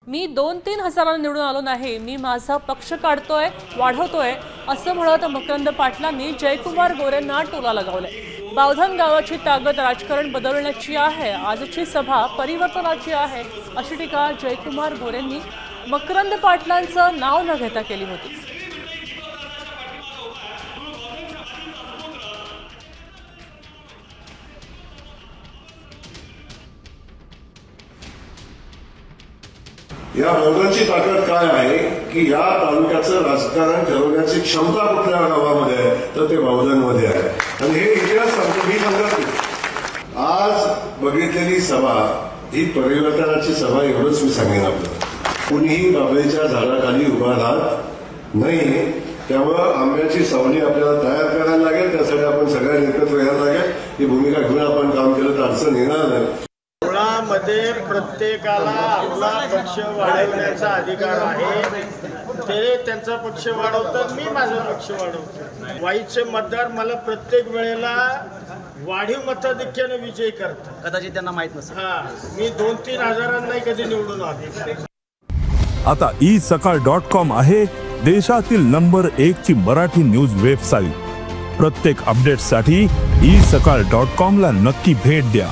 मी 2-3 हजारांनी निवडून आलो नाही, मी माझा पक्ष काढतोय, वाढवतोय असं म्हणत मकरंद पाटलांनी जयकुमार गोरेंना टोला लगावलाय। बावधन गावाची ताकद राजकारण बदलण्याची आहे, आजची सभा परिवर्तनाची आहे अशी टीका जयकुमार गोरेंनी मकरंद पाटलांचं नाव न घेता केली होती। या बावधनची ताकद काय आहे की या तालुक्याचं राजकारण ठरवण्याची क्षमता कुठल्या गावामध्ये आहे तर ते बावधनमध्ये आहे। आणि हे इतिहास सांगतो, मी सांगत आज बघितलेली सभा ही परिवर्तनाची सभा एवढंच मी सांगेन। आपल्याला कुणीही बाबळीच्या झाडाखाली उभा राहत नाही, त्यामुळे आंब्याची सावली आपल्याला तयार करायला लागेल, त्यासाठी आपण सगळ्यांनी एकत्र यायला लागेल। ही भूमिका घेऊन आपण काम केलं तर अडचण येणार नाही। मध्ये प्रत्येकाला आपला पक्ष वाढवण्याचा अधिकार आहे, ते त्यांचा पक्ष वाढवतात, मी माझा पक्ष वाढवतो। वाईचे मतदार मला प्रत्येक वेळेला वाढीव मताधिक्याने विजयी करतात, कदाचित त्यांना माहित नसेल। मी 2-3 हजारांना कधी निवडून आलो। आता isakal.com आहे देशातील नंबर 1 ची मराठी न्यूज वेबसाईट। प्रत्येक अपडेटसाठी isakal.com ला नक्की भेट द्या।